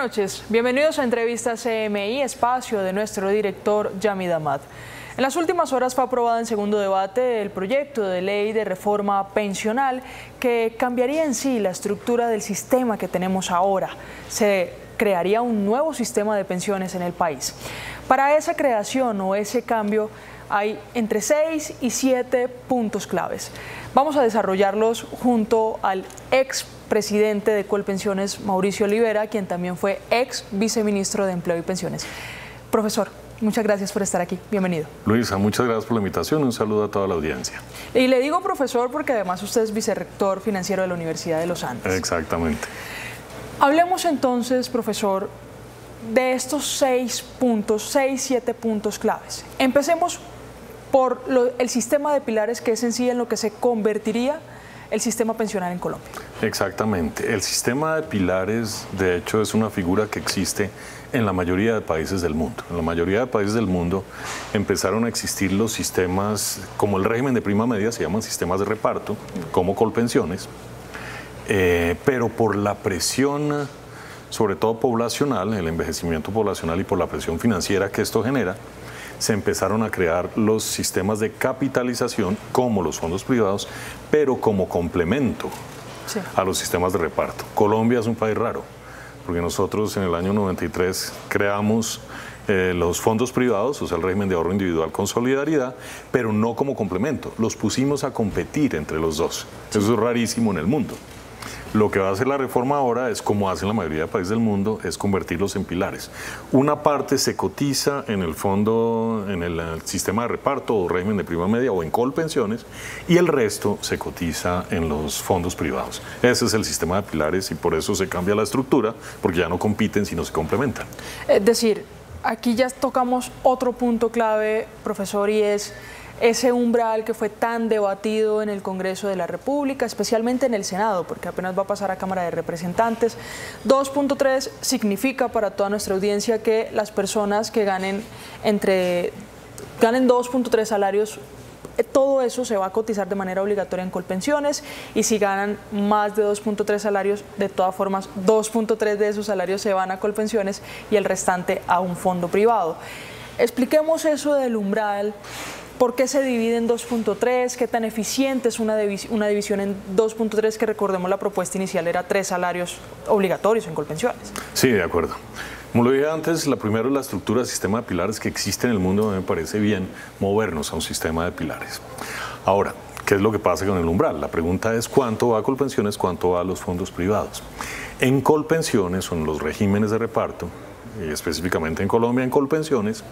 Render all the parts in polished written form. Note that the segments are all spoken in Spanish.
noches, bienvenidos a Entrevista CMI, espacio de nuestro director Yamid Ahmad. En las últimas horas fue aprobado en segundo debate el proyecto de ley de reforma pensional que cambiaría en sí la estructura del sistema que tenemos ahora. Se crearía un nuevo sistema de pensiones en el país. Para esa creación o ese cambio hay entre 6 y 7 puntos claves. Vamos a desarrollarlos junto al ex presidente de Colpensiones, Mauricio Olivera, quien también fue ex viceministro de Empleo y Pensiones. Profesor, muchas gracias por estar aquí. Bienvenido. Luisa, muchas gracias por la invitación. Un saludo a toda la audiencia. Y le digo profesor porque además usted es vicerrector financiero de la Universidad de los Andes. Exactamente. Hablemos entonces, profesor, de estos 6 puntos, 7 puntos claves. Empecemos por el sistema de pilares, que es en sí en lo que se convertiría el sistema pensional en Colombia. Exactamente. El sistema de pilares, de hecho, es una figura que existe en la mayoría de países del mundo. En la mayoría de países del mundo empezaron a existir los sistemas, como el régimen de prima media, se llaman sistemas de reparto, como Colpensiones, pero por la presión, sobre todo poblacional, el envejecimiento poblacional y por la presión financiera que esto genera, se empezaron a crear los sistemas de capitalización como los fondos privados, pero como complemento a los sistemas de reparto. Colombia es un país raro, porque nosotros en el año 93 creamos los fondos privados, o sea, el régimen de ahorro individual con solidaridad, pero no como complemento. Los pusimos a competir entre los dos. Eso es rarísimo en el mundo. Lo que va a hacer la reforma ahora es, como hacen la mayoría de países del mundo, es convertirlos en pilares. Una parte se cotiza en el fondo, en el sistema de reparto o régimen de prima media o en Colpensiones, y el resto se cotiza en los fondos privados. Ese es el sistema de pilares y por eso se cambia la estructura, porque ya no compiten sino se complementan. Es decir, aquí ya tocamos otro punto clave, profesor, y es ese umbral que fue tan debatido en el Congreso de la República, especialmente en el Senado, porque apenas va a pasar a Cámara de Representantes. 2.3 significa para toda nuestra audiencia que las personas que ganen 2.3 salarios, todo eso se va a cotizar de manera obligatoria en Colpensiones, y si ganan más de 2.3 salarios, de todas formas 2.3 de esos salarios se van a Colpensiones y el restante a un fondo privado. Expliquemos eso del umbral. ¿Por qué se divide en 2.3? ¿Qué tan eficiente es una división en 2.3? Que recordemos, la propuesta inicial era 3 salarios obligatorios en Colpensiones. Sí, de acuerdo. Como lo dije antes, la primera es la estructura del sistema de pilares que existe en el mundo. Me parece bien movernos a un sistema de pilares. Ahora, ¿qué es lo que pasa con el umbral? La pregunta es cuánto va a Colpensiones, cuánto va a los fondos privados. En Colpensiones o en los regímenes de reparto, y específicamente en Colombia, en Colpensiones,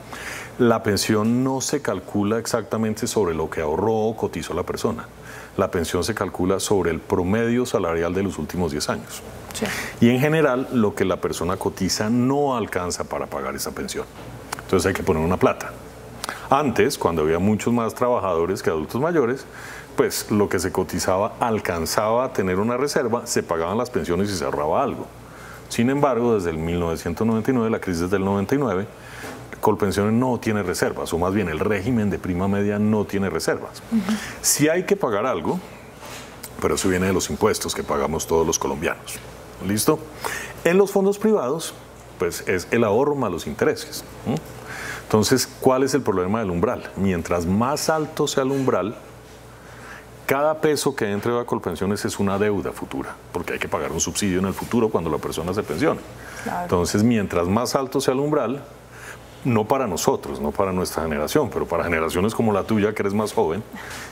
la pensión no se calcula exactamente sobre lo que ahorró o cotizó la persona. La pensión se calcula sobre el promedio salarial de los últimos 10 años. Sí. Y en general, lo que la persona cotiza no alcanza para pagar esa pensión. Entonces hay que poner una plata. Antes, cuando había muchos más trabajadores que adultos mayores, pues lo que se cotizaba alcanzaba a tener una reserva, se pagaban las pensiones y se ahorraba algo. Sin embargo, desde el 1999, la crisis del 99, Colpensiones no tiene reservas, o más bien el régimen de prima media no tiene reservas. Sí hay que pagar algo, pero eso viene de los impuestos que pagamos todos los colombianos. ¿Listo? En los fondos privados, pues es el ahorro más los intereses. Entonces, ¿cuál es el problema del umbral? Mientras más alto sea el umbral, cada peso que entre a Colpensiones es una deuda futura, porque hay que pagar un subsidio en el futuro cuando la persona se pensione. Claro. Entonces, mientras más alto sea el umbral, no para nosotros, no para nuestra generación, pero para generaciones como la tuya, que eres más joven,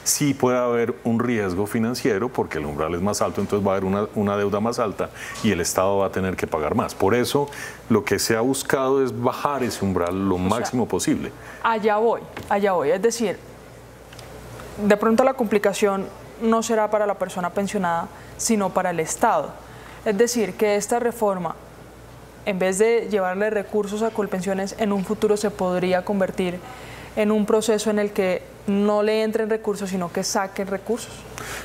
sí puede haber un riesgo financiero porque el umbral es más alto, entonces va a haber una deuda más alta y el Estado va a tener que pagar más. Por eso, lo que se ha buscado es bajar ese umbral lo máximo posible. Allá voy. Es decir, de pronto la complicación no será para la persona pensionada, sino para el Estado. Es decir, que esta reforma, en vez de llevarle recursos a Colpensiones, en un futuro se podría convertir en un proceso en el que no le entren recursos, sino que saquen recursos.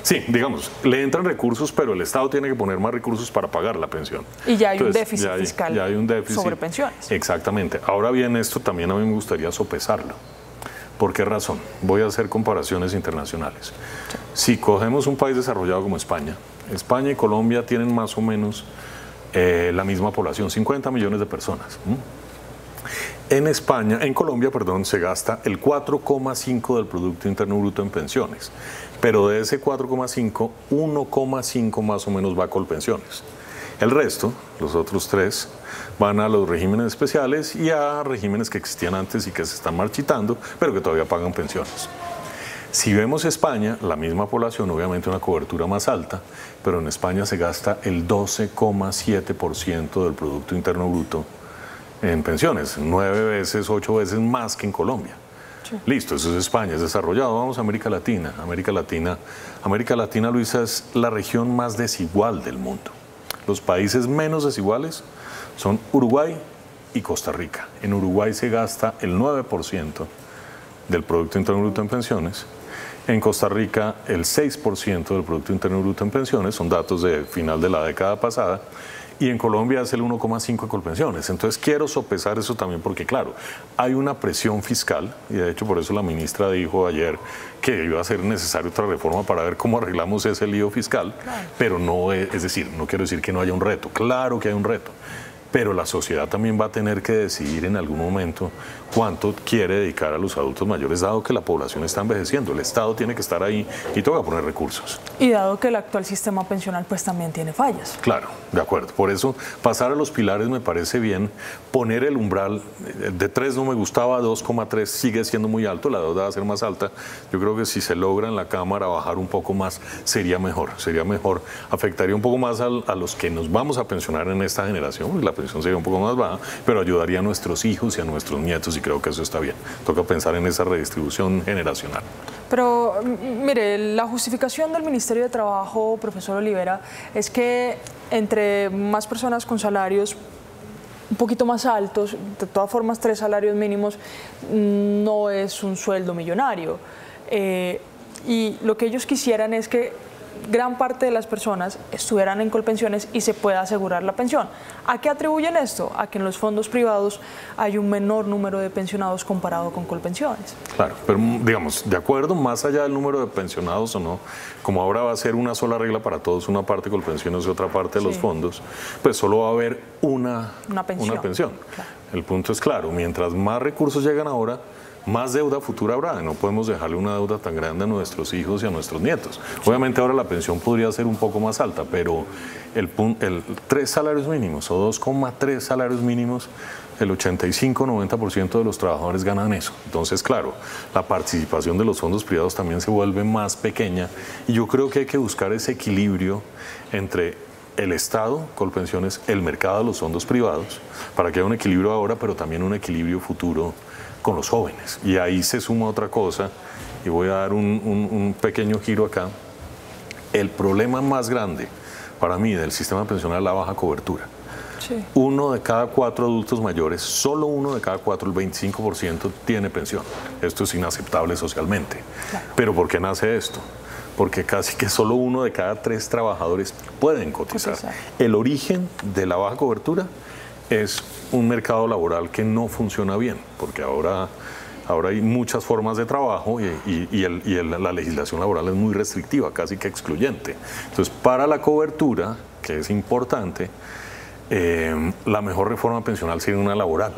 Sí, digamos, le entran recursos, pero el Estado tiene que poner más recursos para pagar la pensión. Y ya hay un déficit fiscal ya hay un déficit sobre pensiones. Exactamente. Ahora bien, esto también a mí me gustaría sopesarlo. ¿Por qué razón? Voy a hacer comparaciones internacionales. Si cogemos un país desarrollado como España, España y Colombia tienen más o menos la misma población, 50 millones de personas. En Colombia, perdón, se gasta el 4,5 del Producto Interno Bruto en pensiones, pero de ese 4,5, 1,5 más o menos va a Colpensiones. El resto, los otros 3, van a los regímenes especiales y a regímenes que existían antes y que se están marchitando, pero que todavía pagan pensiones. Si vemos España, la misma población, obviamente una cobertura más alta, pero en España se gasta el 12,7% del Producto Interno Bruto en pensiones, 9 veces, 8 veces más que en Colombia. Sí. Listo, eso es España, es desarrollado. Vamos a América Latina. América Latina, Luisa, es la región más desigual del mundo. Los países menos desiguales son Uruguay y Costa Rica. En Uruguay se gasta el 9% del Producto Interno Bruto en pensiones. En Costa Rica el 6% del Producto Interno Bruto en pensiones, son datos de final de la década pasada. Y en Colombia es el 1,5 en Colpensiones. Entonces quiero sopesar eso también porque, claro, hay una presión fiscal y de hecho por eso la ministra dijo ayer que iba a ser necesaria otra reforma para ver cómo arreglamos ese lío fiscal, claro. Pero no es decir, no quiero decir que no haya un reto, claro que hay un reto, pero la sociedad también va a tener que decidir en algún momento cuánto quiere dedicar a los adultos mayores, dado que la población está envejeciendo. El Estado tiene que estar ahí y toca poner recursos. Y dado que el actual sistema pensional pues también tiene fallas. Claro, de acuerdo. Por eso pasar a los pilares me parece bien. Poner el umbral de 3 no me gustaba, 2,3 sigue siendo muy alto, la deuda va a ser más alta. Yo creo que si se logra en la Cámara bajar un poco más, sería mejor, afectaría un poco más a los que nos vamos a pensionar en esta generación, porque la pensión sería un poco más baja, pero ayudaría a nuestros hijos y a nuestros nietos y creo que eso está bien. Toca pensar en esa redistribución generacional. Pero mire, la justificación del Ministerio de Trabajo, profesor Olivera, es que entre más personas con salarios un poquito más altos, de todas formas 3 salarios mínimos no es un sueldo millonario. Y lo que ellos quisieran es que gran parte de las personas estuvieran en Colpensiones y se pueda asegurar la pensión. ¿A qué atribuyen esto? A que en los fondos privados hay un menor número de pensionados comparado con Colpensiones. Claro, pero digamos, de acuerdo, más allá del número de pensionados o no, como ahora va a ser una sola regla para todos, una parte Colpensiones y otra parte de los fondos, pues solo va a haber una pensión. Claro. El punto es claro, mientras más recursos llegan ahora, más deuda futura habrá. No podemos dejarle una deuda tan grande a nuestros hijos y a nuestros nietos. Obviamente ahora la pensión podría ser un poco más alta, pero el 3 salarios mínimos o 2,3 salarios mínimos, el 85-90% de los trabajadores ganan eso. Entonces, claro, la participación de los fondos privados también se vuelve más pequeña y yo creo que hay que buscar ese equilibrio entre el Estado, Colpensiones, el mercado de los fondos privados, para que haya un equilibrio ahora, pero también un equilibrio futuro con los jóvenes. Y ahí se suma otra cosa, y voy a dar un pequeño giro acá. El problema más grande para mí del sistema pensional es la baja cobertura. Sí. 1 de cada 4 adultos mayores, solo 1 de cada 4, el 25%, tiene pensión. Esto es inaceptable socialmente. Claro. ¿Pero por qué nace esto? Porque casi que solo 1 de cada 3 trabajadores pueden cotizar. El origen de la baja cobertura es un mercado laboral que no funciona bien, porque ahora hay muchas formas de trabajo y la legislación laboral es muy restrictiva, casi que excluyente. Entonces, para la cobertura, que es importante, la mejor reforma pensional sería una laboral.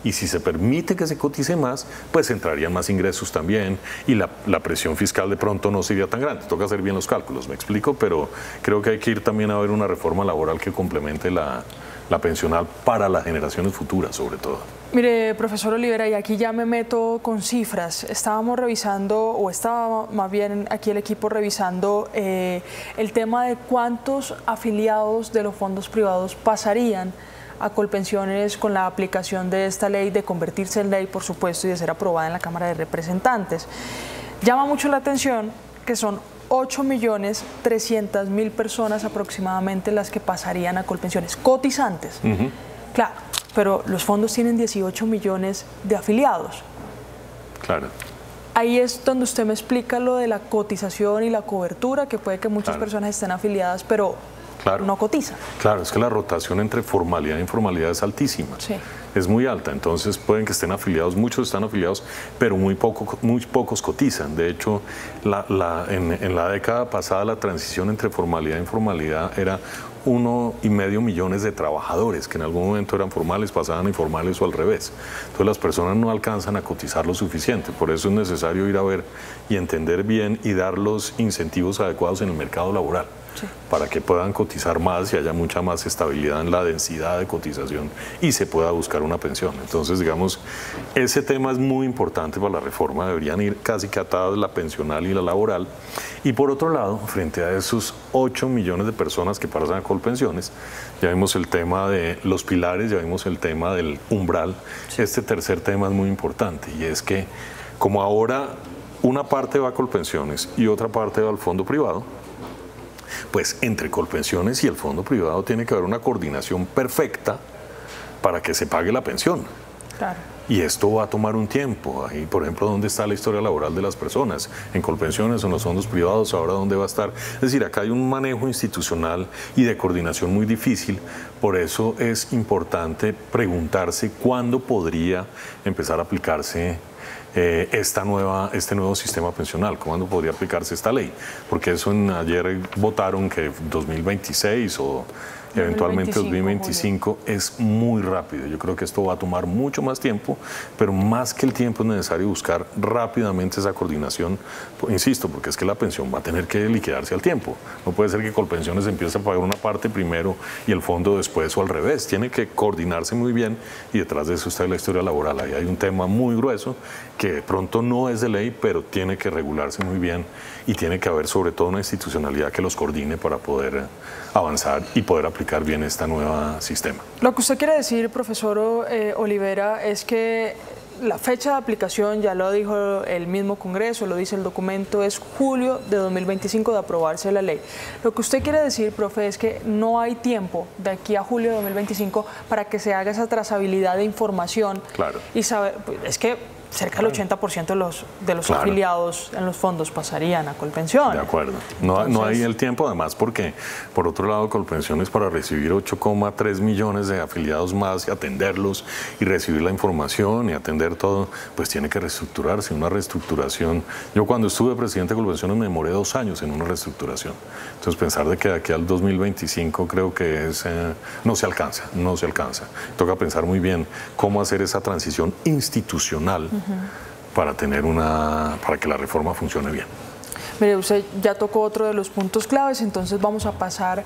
Y si se permite que se cotice más, pues entrarían más ingresos también y la presión fiscal de pronto no sería tan grande. Toca hacer bien los cálculos, me explico, pero creo que hay que ir también a ver una reforma laboral que complemente la pensional para las generaciones futuras, sobre todo. Mire, profesor Olivera, y aquí ya me meto con cifras. Estábamos revisando, o estaba más bien aquí el equipo revisando el tema de cuántos afiliados de los fondos privados pasarían a Colpensiones con la aplicación de esta ley, de convertirse en ley, por supuesto, y de ser aprobada en la Cámara de Representantes. Llama mucho la atención que son 8.300.000 personas aproximadamente las que pasarían a Colpensiones, cotizantes. Claro, pero los fondos tienen 18 millones de afiliados. Claro. Ahí es donde usted me explica lo de la cotización y la cobertura, que puede que muchas personas estén afiliadas, pero no cotizan. Claro, es que la rotación entre formalidad e informalidad es altísima. Sí. Es muy alta, entonces pueden que estén afiliados, muchos están afiliados, pero muy pocos cotizan. De hecho, en la década pasada la transición entre formalidad e informalidad era 1,5 millones de trabajadores que en algún momento eran formales, pasaban a informales o al revés. Entonces las personas no alcanzan a cotizar lo suficiente. Por eso es necesario ir a ver y entender bien y dar los incentivos adecuados en el mercado laboral. Sí. Para que puedan cotizar más y haya mucha más estabilidad en la densidad de cotización y se pueda buscar una pensión. Entonces, digamos, ese tema es muy importante para la reforma, deberían ir casi que atadas la pensional y la laboral. Y por otro lado, frente a esos 8 millones de personas que pasan a Colpensiones, ya vimos el tema de los pilares, ya vimos el tema del umbral. Sí. Este tercer tema es muy importante y es que como ahora una parte va a Colpensiones y otra parte va al fondo privado, pues entre Colpensiones y el fondo privado tiene que haber una coordinación perfecta para que se pague la pensión. Claro. Y esto va a tomar un tiempo. Ahí, por ejemplo, ¿dónde está la historia laboral de las personas? En Colpensiones o en los fondos privados, ¿ahora dónde va a estar? Es decir, acá hay un manejo institucional y de coordinación muy difícil. Por eso es importante preguntarse cuándo podría empezar a aplicarse este nuevo sistema pensional, cuándo podría aplicarse esta ley, porque eso ayer votaron que 2026 o eventualmente 2025 es muy rápido. Yo creo que esto va a tomar mucho más tiempo, pero más que el tiempo es necesario buscar rápidamente esa coordinación, insisto, porque es que la pensión va a tener que liquidarse al tiempo. No puede ser que Colpensiones empiece a pagar una parte primero y el fondo después o al revés. Tiene que coordinarse muy bien y detrás de eso está la historia laboral. Ahí hay un tema muy grueso que de pronto no es de ley, pero tiene que regularse muy bien y tiene que haber sobre todo una institucionalidad que los coordine para poder avanzar y poder aplicar bien este nuevo sistema. Lo que usted quiere decir, profesor Olivera, es que la fecha de aplicación, ya lo dijo el mismo Congreso, lo dice el documento, es julio de 2025 de aprobarse la ley. Lo que usted quiere decir, profe, es que no hay tiempo de aquí a julio de 2025 para que se haga esa trazabilidad de información. Claro. Y saber, es que cerca del 80% de los claro. afiliados en los fondos pasarían a Colpensiones. De acuerdo. No hay el tiempo, además, porque por otro lado Colpensiones, para recibir 8,3 millones de afiliados más y atenderlos y recibir la información y atender todo, pues tiene que reestructurarse, una reestructuración. Yo cuando estuve presidente de Colpensiones me demoré 2 años en una reestructuración. Entonces pensar de que de aquí al 2025 creo que no se alcanza. Toca pensar muy bien cómo hacer esa transición institucional para que la reforma funcione bien. Mire, usted ya tocó otro de los puntos claves, entonces vamos a pasar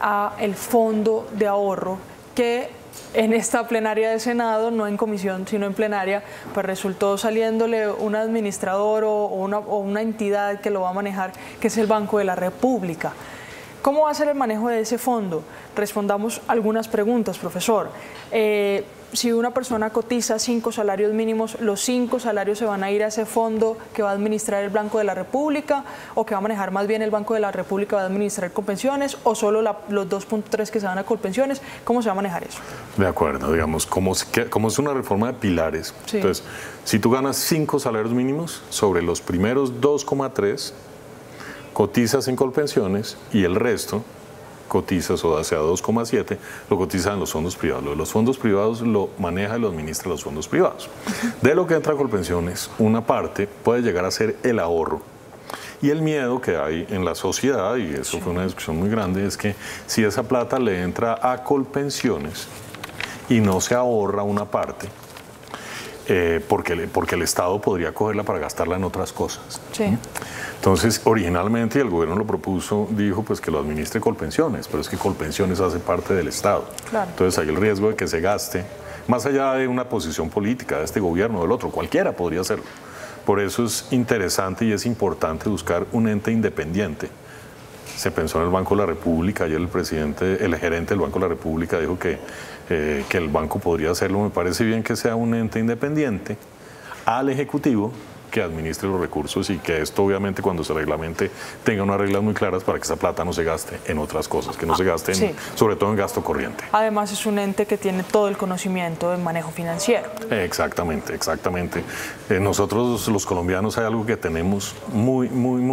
al fondo de ahorro, que en esta plenaria de Senado, no en comisión, sino en plenaria, pues resultó saliéndole un administrador o una entidad que lo va a manejar, que es el Banco de la República. ¿Cómo va a ser el manejo de ese fondo? Respondamos algunas preguntas, profesor. Si una persona cotiza 5 salarios mínimos, ¿los 5 salarios se van a ir a ese fondo que va a administrar el Banco de la República o que va a manejar más bien el Banco de la República, va a administrar Colpensiones, o solo los 2.3 que se van a Colpensiones? ¿Cómo se va a manejar eso? De acuerdo, digamos, como es una reforma de pilares, sí. Entonces, si tú ganas 5 salarios mínimos, sobre los primeros 2,3 cotizas en Colpensiones y el resto cotizas, o sea 2,7, lo cotizan en los fondos privados. Lo de los fondos privados lo maneja y lo administra los fondos privados. De lo que entra a Colpensiones, una parte puede llegar a ser el ahorro. Y el miedo que hay en la sociedad, y eso fue una discusión muy grande, es que si esa plata le entra a Colpensiones y no se ahorra una parte, porque el Estado podría cogerla para gastarla en otras cosas. Sí. Entonces, originalmente, el gobierno lo propuso, dijo pues que lo administre Colpensiones, pero es que Colpensiones hace parte del Estado. Claro. Entonces hay el riesgo de que se gaste, más allá de una posición política de este gobierno o del otro, cualquiera podría hacerlo. Por eso es interesante y es importante buscar un ente independiente. Se pensó en el Banco de la República, ayer el gerente del Banco de la República dijo que el banco podría hacerlo. Me parece bien que sea un ente independiente al Ejecutivo que administre los recursos y que esto obviamente cuando se reglamente tenga unas reglas muy claras para que esa plata no se gaste en otras cosas, que no se gaste sobre todo en gasto corriente. Además es un ente que tiene todo el conocimiento del manejo financiero. Exactamente. Nosotros los colombianos hay algo que tenemos muy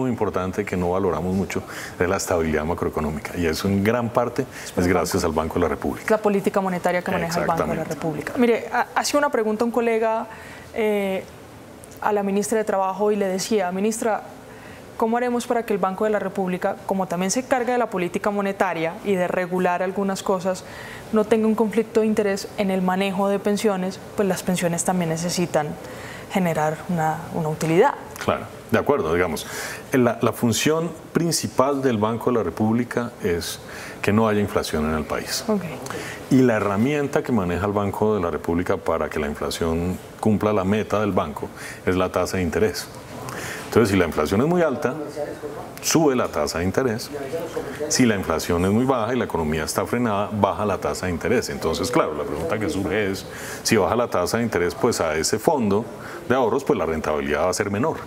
importante que no valoramos mucho, es la estabilidad macroeconómica, y eso en gran parte es gracias al Banco de la República. La política monetaria que maneja el Banco de la República. Mire, hacía una pregunta un colega a la ministra de Trabajo y le decía: ministra, ¿cómo haremos para que el Banco de la República, como también se encarga de la política monetaria y de regular algunas cosas, no tenga un conflicto de interés en el manejo de pensiones? Pues las pensiones también necesitan generar una utilidad. Claro, de acuerdo, digamos. La función principal del Banco de la República es que no haya inflación en el país. Okay. Y la herramienta que maneja el Banco de la República para que la inflación cumpla la meta del banco es la tasa de interés. Entonces, si la inflación es muy alta, sube la tasa de interés. Si la inflación es muy baja y la economía está frenada, baja la tasa de interés. Entonces, claro, la pregunta que surge es, si baja la tasa de interés, pues a ese fondo de ahorros, pues la rentabilidad va a ser menor.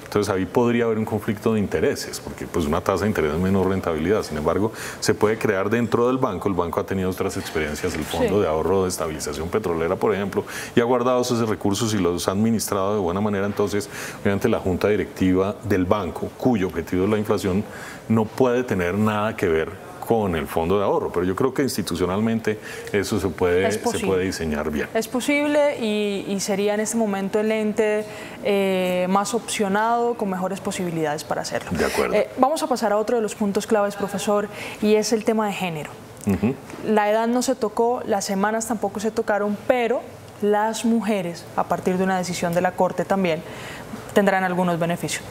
Entonces ahí podría haber un conflicto de intereses, porque pues una tasa de interés es menor rentabilidad. Sin embargo, se puede crear dentro del banco. El banco ha tenido otras experiencias, el Fondo de Ahorro de Estabilización Petrolera, por ejemplo, y ha guardado esos recursos y los ha administrado de buena manera. Entonces, obviamente la junta directiva del banco, cuyo objetivo es la inflación, no puede tener nada que ver con el fondo de ahorro, pero yo creo que institucionalmente eso se puede diseñar bien. Es posible y sería en este momento el ente más opcionado, con mejores posibilidades para hacerlo. De acuerdo. Vamos a pasar a otro de los puntos claves, profesor, y es el tema de género. La edad no se tocó, las semanas tampoco se tocaron, pero las mujeres, a partir de una decisión de la Corte también, tendrán algunos beneficios.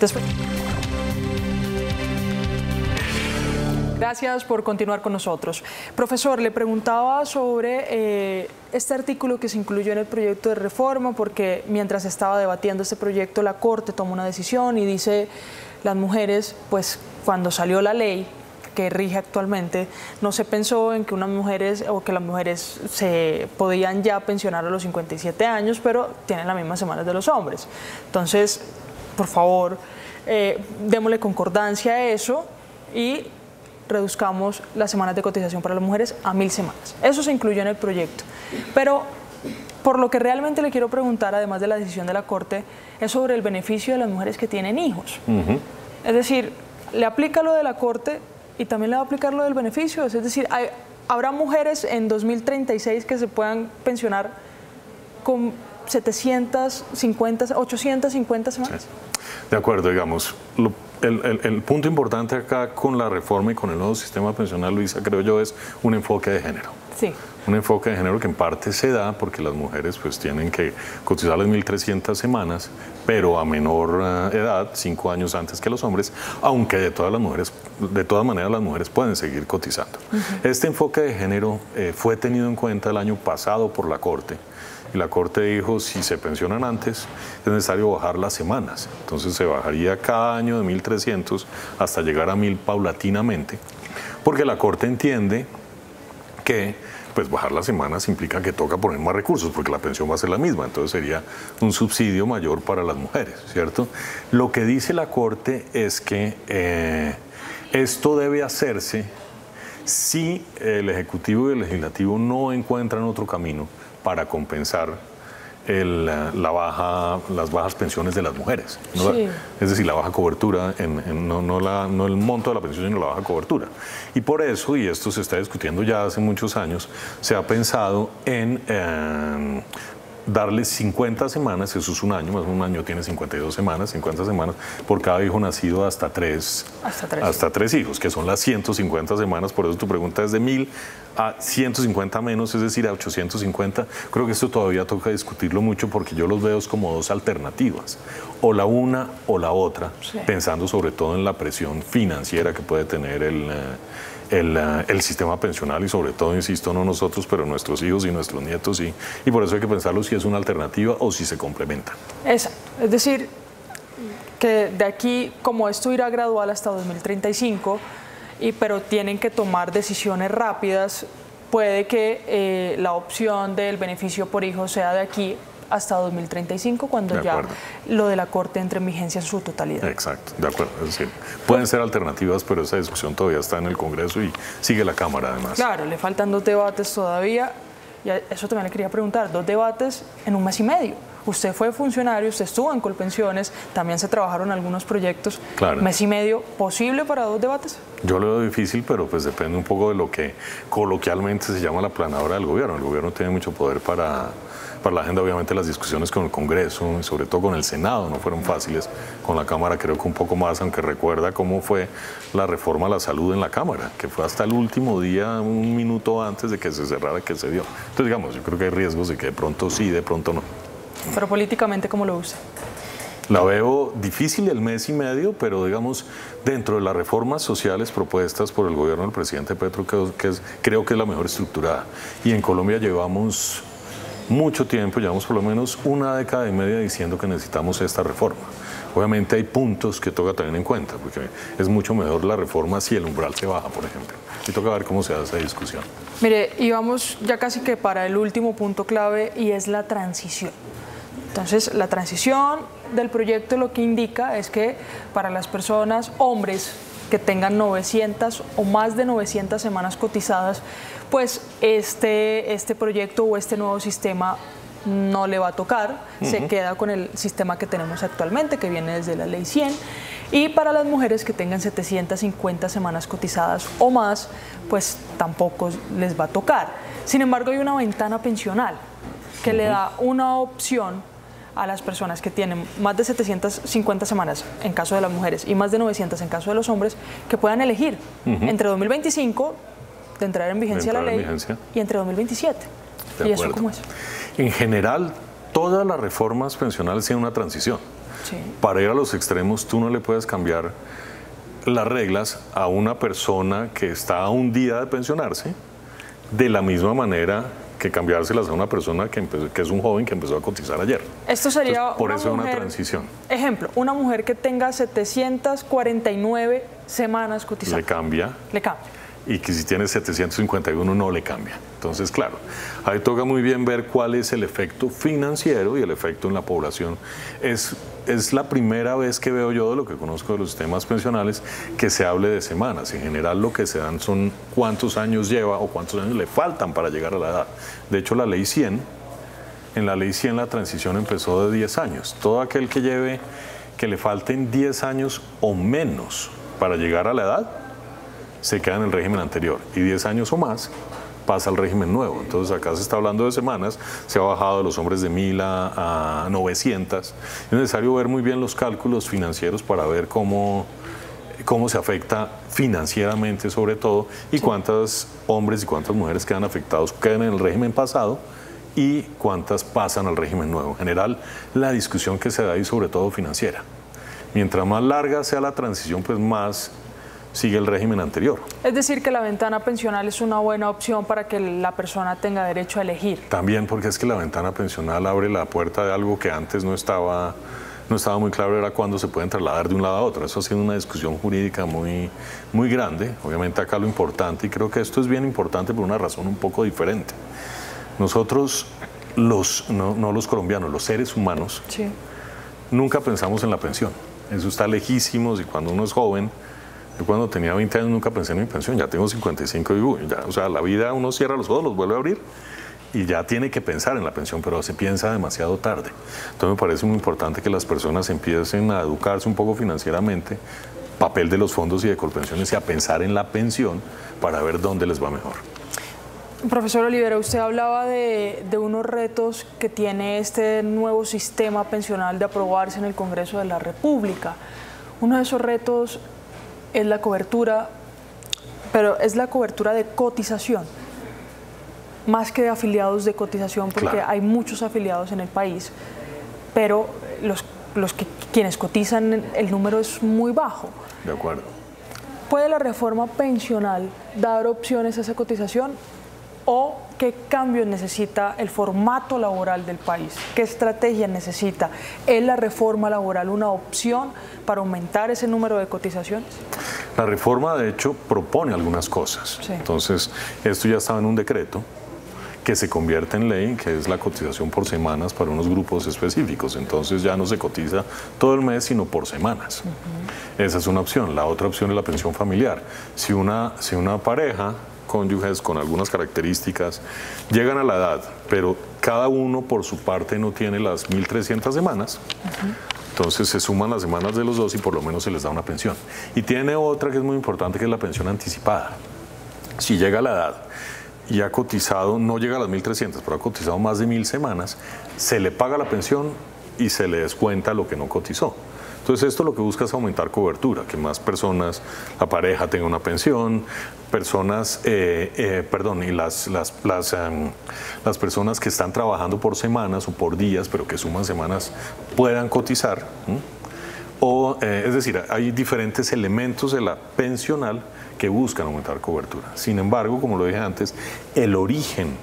Gracias por continuar con nosotros. Profesor, le preguntaba sobre este artículo que se incluyó en el proyecto de reforma, porque mientras estaba debatiendo este proyecto, la Corte tomó una decisión y dice, las mujeres, pues cuando salió la ley que rige actualmente, no se pensó en que unas mujeres o que las mujeres se podían ya pensionar a los 57 años, pero tienen las mismas semanas de los hombres. Entonces, por favor, démosle concordancia a eso y reduzcamos las semanas de cotización para las mujeres a 1000 semanas. Eso se incluyó en el proyecto. Pero por lo que realmente le quiero preguntar, además de la decisión de la Corte, es sobre el beneficio de las mujeres que tienen hijos. Es decir, ¿le aplica lo de la Corte y también le va a aplicar lo del beneficio? Es decir, ¿habrá mujeres en 2036 que se puedan pensionar con 750, 850 semanas? De acuerdo, digamos. El punto importante acá con la reforma y con el nuevo sistema pensional, Luisa, creo yo, es un enfoque de género. Sí. Un enfoque de género que en parte se da porque las mujeres pues tienen que cotizar las 1.300 semanas, pero a menor edad, 5 años antes que los hombres, aunque de todas maneras las mujeres pueden seguir cotizando. Este enfoque de género fue tenido en cuenta el año pasado por la Corte. Y la Corte dijo, si se pensionan antes, es necesario bajar las semanas. Entonces se bajaría cada año de 1.300 hasta llegar a 1.000 paulatinamente, porque la Corte entiende que pues bajar las semanas implica que toca poner más recursos, porque la pensión va a ser la misma, entonces sería un subsidio mayor para las mujeres, ¿cierto? Lo que dice la Corte es que esto debe hacerse si el Ejecutivo y el Legislativo no encuentran otro camino para compensar las bajas pensiones de las mujeres, ¿no? Sí. Es decir, la baja cobertura, no el monto de la pensión, sino la baja cobertura. Y por eso, y esto se está discutiendo ya hace muchos años, se ha pensado en darles 50 semanas, eso es un año, más un año tiene 52 semanas, 50 semanas por cada hijo nacido hasta tres hijos, que son las 150 semanas. Por eso tu pregunta es de 1000 a 150 menos, es decir, a 850. Creo que esto todavía toca discutirlo mucho porque yo los veo como dos alternativas, o la una o la otra, sí, pensando sobre todo en la presión financiera que puede tener el sistema pensional y sobre todo, insisto, no nosotros, pero nuestros hijos y nuestros nietos, sí. Y por eso hay que pensarlo si es una alternativa o si se complementan. Exacto. Es decir, que de aquí, como esto irá gradual hasta 2035, pero tienen que tomar decisiones rápidas, puede que la opción del beneficio por hijo sea de aquí hasta 2035, cuando ya lo de la Corte entre en vigencia en su totalidad. Exacto, de acuerdo. Es decir, pueden ser alternativas, pero esa discusión todavía está en el Congreso y sigue la Cámara además. Claro, le faltan 2 debates todavía, y eso también le quería preguntar, 2 debates en un mes y medio. Usted fue funcionario, usted estuvo en Colpensiones, también se trabajaron algunos proyectos. Claro. ¿Mes y medio posible para 2 debates? Yo lo veo difícil, pero pues depende un poco de lo que coloquialmente se llama la planadora del gobierno. El gobierno tiene mucho poder para la agenda. Obviamente las discusiones con el Congreso y sobre todo con el Senado no fueron fáciles. Con la Cámara creo que un poco más, aunque recuerda cómo fue la reforma a la salud en la Cámara, que fue hasta el último día, un minuto antes de que se cerrara, que se dio. Entonces, digamos, yo creo que hay riesgos de que de pronto sí, de pronto no. Pero políticamente, ¿cómo lo usa? La veo difícil el mes y medio, pero digamos, dentro de las reformas sociales propuestas por el gobierno del presidente Petro, creo que es la mejor estructurada. Y en Colombia llevamos mucho tiempo, llevamos por lo menos una década y media diciendo que necesitamos esta reforma. Obviamente hay puntos que toca tener en cuenta, porque es mucho mejor la reforma si el umbral se baja, por ejemplo. Y toca ver cómo se hace esa discusión. Mire, y vamos ya casi que para el último punto clave, y es la transición. Entonces, la transición del proyecto lo que indica es que para las personas, hombres que tengan 900 o más de 900 semanas cotizadas, pues este proyecto o este nuevo sistema no le va a tocar, se queda con el sistema que tenemos actualmente, que viene desde la Ley 100, y para las mujeres que tengan 750 semanas cotizadas o más, pues tampoco les va a tocar. Sin embargo, hay una ventana pensional que le da una opción a las personas que tienen más de 750 semanas en caso de las mujeres y más de 900 en caso de los hombres, que puedan elegir entre 2025 de entrar en vigencia la ley y entre 2027. ¿Y eso cómo es? En general, todas las reformas pensionales tienen una transición. Sí. Para ir a los extremos, tú no le puedes cambiar las reglas a una persona que está a un día de pensionarse de la misma manera que cambiárselas a una persona que es un joven que empezó a cotizar ayer. Esto sería entonces, por eso una transición. Ejemplo, una mujer que tenga 749 semanas cotizadas. Le cambia. Le cambia. Y que si tiene 751 no le cambia. Entonces, claro, ahí toca muy bien ver cuál es el efecto financiero y el efecto en la población. Es la primera vez que veo yo, de lo que conozco de los sistemas pensionales, que se hable de semanas. En general lo que se dan son cuántos años lleva o cuántos años le faltan para llegar a la edad. De hecho, la Ley 100, en la Ley 100 la transición empezó de 10 años. Todo aquel que le falten 10 años o menos para llegar a la edad, se queda en el régimen anterior, y 10 años o más pasa al régimen nuevo. Entonces acá se está hablando de semanas, se ha bajado de los hombres de 1000 a 900. Es necesario ver muy bien los cálculos financieros para ver cómo se afecta financieramente sobre todo, y cuántos hombres y cuántas mujeres quedan afectados, quedan en el régimen pasado y cuántas pasan al régimen nuevo. En general, la discusión que se da ahí sobre todo financiera. Mientras más larga sea la transición, pues más sigue el régimen anterior. Es decir, que la ventana pensional es una buena opción para que la persona tenga derecho a elegir. También porque es que la ventana pensional abre la puerta de algo que antes no estaba muy claro, era cuándo se pueden trasladar de un lado a otro. Eso ha sido una discusión jurídica muy grande. Obviamente acá lo importante, y creo que esto es bien importante por una razón un poco diferente. Nosotros, no los colombianos, los seres humanos, sí, nunca pensamos en la pensión. Eso está lejísimos, y cuando uno es joven, yo cuando tenía 20 años nunca pensé en mi pensión, ya tengo 55 y ya, o sea, la vida uno cierra los ojos, los vuelve a abrir y ya tiene que pensar en la pensión, pero se piensa demasiado tarde. Entonces me parece muy importante que las personas empiecen a educarse un poco financieramente, papel de los fondos y de Colpensiones, y a pensar en la pensión para ver dónde les va mejor. Profesor Olivera, usted hablaba de unos retos que tiene este nuevo sistema pensional de aprobarse en el Congreso de la República. Uno de esos retos es la cobertura, pero es la cobertura de cotización, más que de afiliados de cotización, porque claro, hay muchos afiliados en el país, pero quienes cotizan, el número es muy bajo. De acuerdo. ¿Puede la reforma pensional dar opciones a esa cotización? ¿O qué cambios necesita el formato laboral del país? ¿Qué estrategia necesita? ¿Es la reforma laboral una opción para aumentar ese número de cotizaciones? La reforma, de hecho, propone algunas cosas. Sí. Entonces, esto ya estaba en un decreto que se convierte en ley, que es la cotización por semanas para unos grupos específicos. Entonces ya no se cotiza todo el mes, sino por semanas. Esa es una opción. La otra opción es la pensión familiar. Si una pareja cónyuges con algunas características llegan a la edad, pero cada uno por su parte no tiene las 1.300 semanas, entonces se suman las semanas de los dos y por lo menos se les da una pensión. Y tiene otra que es muy importante, que es la pensión anticipada. Si llega a la edad y ha cotizado, no llega a las 1.300, pero ha cotizado más de 1.000 semanas, se le paga la pensión y se le descuenta lo que no cotizó. Entonces esto lo que busca es aumentar cobertura, que más personas, la pareja tenga una pensión, personas, y las personas que están trabajando por semanas o por días, pero que suman semanas, puedan cotizar. Es decir, hay diferentes elementos de la pensional que buscan aumentar cobertura. Sin embargo, como lo dije antes, el origen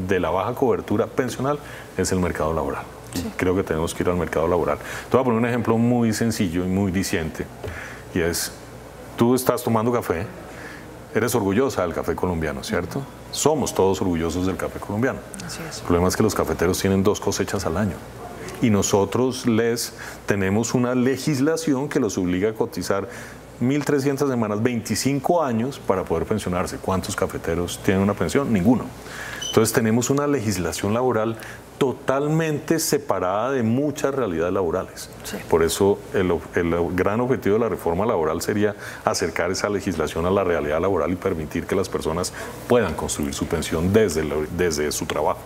de la baja cobertura pensional es el mercado laboral. Sí. Creo que tenemos que ir al mercado laboral. Te voy a poner un ejemplo muy sencillo y muy diciente, y es, tú estás tomando café, eres orgullosa del café colombiano, ¿cierto? Somos todos orgullosos del café colombiano. Así es. El problema es que los cafeteros tienen 2 cosechas al año. Y nosotros tenemos una legislación que los obliga a cotizar 1.300 semanas, 25 años para poder pensionarse. ¿Cuántos cafeteros tienen una pensión? Ninguno. Entonces tenemos una legislación laboral totalmente separada de muchas realidades laborales. Sí. Por eso el gran objetivo de la reforma laboral sería acercar esa legislación a la realidad laboral y permitir que las personas puedan construir su pensión desde su trabajo.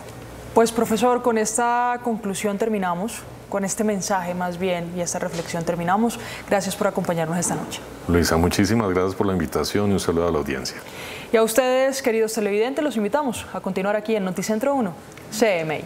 Pues profesor, con esta conclusión terminamos, con este mensaje más bien y esta reflexión terminamos. Gracias por acompañarnos esta noche. Luisa, muchísimas gracias por la invitación y un saludo a la audiencia. Y a ustedes, queridos televidentes, los invitamos a continuar aquí en Noticentro 1, CMI.